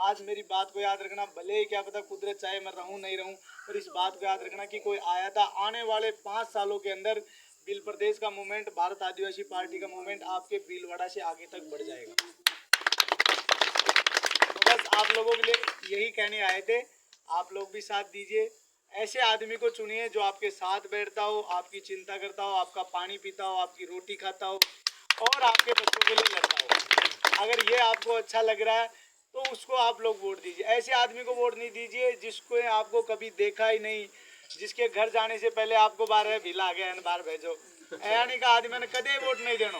आज मेरी बात को याद रखना, भले ही क्या पता कुदरत चाहे मैं रहूं नहीं रहूं, पर इस बात को याद रखना कि कोई आया था। आने वाले 5 सालों के अंदर भील प्रदेश का मूवमेंट, भारत आदिवासी पार्टी का मूवमेंट आपके भीलवाड़ा से आगे तक बढ़ जाएगा। तो बस आप लोगों के लिए यही कहने आए थे, आप लोग भी साथ दीजिए। ऐसे आदमी को चुनिए जो आपके साथ बैठता हो, आपकी चिंता करता हो, आपका पानी पीता हो, आपकी रोटी खाता हो और आपके बच्चों के लिए लड़ता हो। अगर ये आपको अच्छा लग रहा है तो उसको आप लोग वोट दीजिए। ऐसे आदमी को वोट नहीं दीजिए जिसको आपको कभी देखा ही नहीं, जिसके घर जाने से पहले आपको बार भिला गया बार भेजो, यानी का आदमी ने कदे वोट नहीं देना।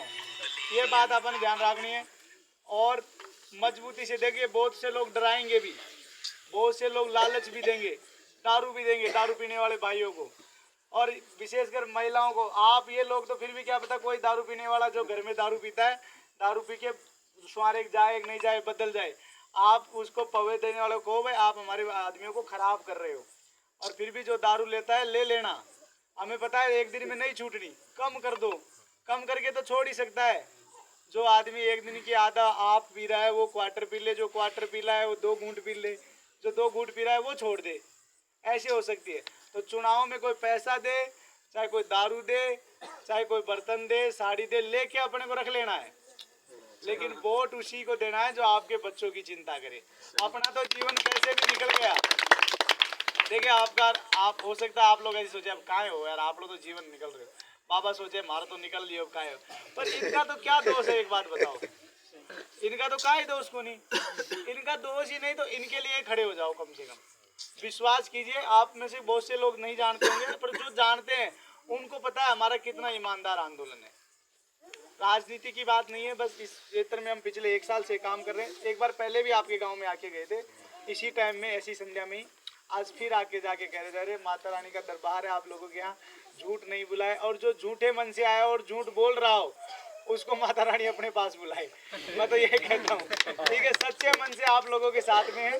ये बात अपन ध्यान रखनी है और मजबूती से देखिए। बहुत से लोग डराएंगे भी, बहुत से लोग लालच भी देंगे, दारू भी देंगे, दारू पीने वाले भाइयों को और विशेषकर महिलाओं को। आप ये लोग तो फिर भी क्या पता, कोई दारू पीने वाला जो घर में दारू पीता है, दारू पी के सुहारे जाए नहीं जाए, बदल जाए, आप उसको पवे देने वाले को भाई आप हमारे आदमियों को खराब कर रहे हो। और फिर भी जो दारू लेता है ले लेना, हमें पता है एक दिन में नहीं छूटनी, कम कर दो, कम करके तो छोड़ ही सकता है। जो आदमी एक दिन की आधा आप पी रहा है वो क्वार्टर पी ले, जो क्वार्टर पी रहा है वो 2 घूंट पी ले, जो 2 घूंट पी रहा है वो छोड़ दे, ऐसे हो सकती है। तो चुनाव में कोई पैसा दे, चाहे कोई दारू दे, चाहे कोई बर्तन दे, साड़ी दे, लेके अपने को रख लेना है, लेकिन वोट उसी को देना है जो आपके बच्चों की चिंता करे। अपना तो जीवन कैसे भी निकल गया। देखिए आपका, आप हो सकता है आप लोग ऐसे सोचे अब कहाँ हो यार, आप लोग तो जीवन निकल रहे हो, बाबा सोचे हमारा तो निकल लिया अब कहाँ हो, पर इनका तो क्या दोष है, एक बात बताओ, इनका तो काय दोष को नहीं, इनका दोष ही नहीं तो इनके लिए खड़े हो जाओ कम से कम। विश्वास कीजिए, आप में से बहुत से लोग नहीं जानते होंगे, पर जो जानते हैं उनको पता है हमारा कितना ईमानदार आंदोलन है। राजनीति की बात नहीं है, बस इस क्षेत्र में हम पिछले 1 साल से काम कर रहे हैं। एक बार पहले भी आपके गांव में आके गए थे, इसी टाइम में ऐसी संध्या में ही। आज फिर आके जाके कह रहे थे अरे माता रानी का दरबार है आप लोगों के यहाँ, झूठ नहीं बुलाए। और जो झूठे मन से आया और झूठ बोल रहा हो उसको माता रानी अपने पास बुलाए। मैं तो ये कहता हूँ, ठीक है, सच्चे मन से आप लोगों के साथ में है,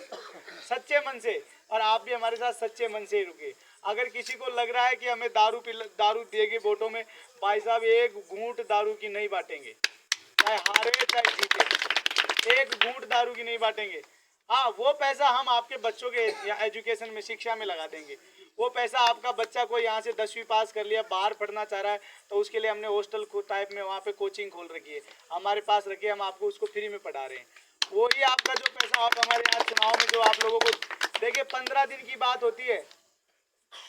सच्चे मन से, और आप भी हमारे साथ सच्चे मन से ही रुके। अगर किसी को लग रहा है कि हमें दारू देगी वोटों में, भाई साहब एक घूंट दारू की नहीं बांटेंगे, चाहे हारे चाहे जीते, एक घूंट दारू की नहीं बांटेंगे। हाँ, वो पैसा हम आपके बच्चों के एजुकेशन में, शिक्षा में लगा देंगे। वो पैसा आपका बच्चा कोई यहाँ से 10वीं पास कर लिया, बाहर पढ़ना चाह रहा है, तो उसके लिए हमने हॉस्टल टाइप में वहाँ पे कोचिंग खोल रखी है, हमारे पास रखी है, हम आपको उसको फ्री में पढ़ा रहे हैं। वही आपका जो पैसा आप हमारे यहाँ चुनाव में जो आप लोगों को देखिए, 15 दिन की बात होती है,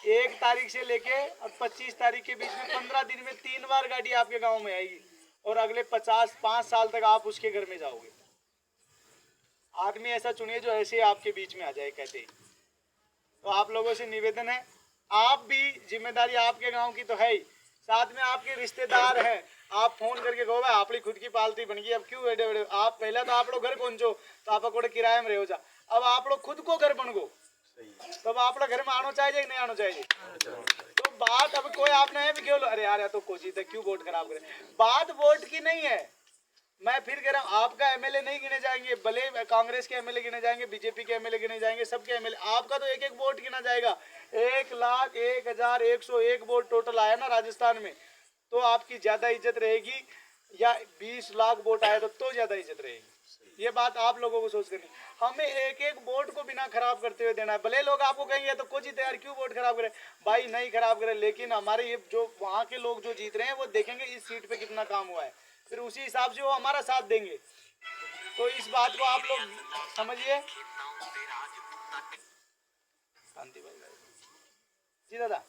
1 तारीख से लेके और 25 तारीख के बीच में 15 दिन में 3 बार गाड़ी आपके गाँव में आएगी और अगले 5 साल तक आप उसके घर में जाओगे। आदमी ऐसा चुनिए जो ऐसे आपके बीच में आ जाए कहते ही। तो आप लोगों से निवेदन है, आप भी, जिम्मेदारी आपके गांव की तो है ही, साथ में आपके रिश्तेदार हैं, आप फोन करके कहो भाई आपकी खुद की पालती बन गई, अब क्यों बैठे बैठे, आप पहले तो आप लोग घर पहुंचो, तो आप कोड़े किराए में रहो जा, अब आप लोग खुद को घर बन गो, तब आप लोग घर में आना चाहिए कि नहीं आना चाहिए। तो बात अब कोई आपने है भी क्यों, अरे यार तो कोशिश है क्यों वोट खराब करे, बात वोट की नहीं है। मैं फिर कह रहा हूँ, आपका एमएलए नहीं गिने जाएंगे, भले कांग्रेस के एमएलए गिने जाएंगे, बीजेपी के एमएलए गिने जाएंगे, सबके एमएलए, आपका तो एक एक वोट गिना जाएगा। 1,01,101 वोट टोटल आया ना राजस्थान में, तो आपकी ज्यादा इज्जत रहेगी, या 20 लाख वोट आया तो ज्यादा इज्जत रहेगी। ये बात आप लोगों को सोच करनी, हमें एक एक वोट को बिना खराब करते हुए देना है। भले लोग आपको कहेंगे तो कुछ ही तैयार क्यों वोट खराब करे, भाई नहीं खराब करे, लेकिन हमारे ये जो वहाँ के लोग जो जीत रहे हैं वो देखेंगे इस सीट पे कितना काम हुआ है, फिर उसी हिसाब से वो हमारा साथ देंगे। तो इस बात को आप लोग समझिए। शांति भाई जी दादा।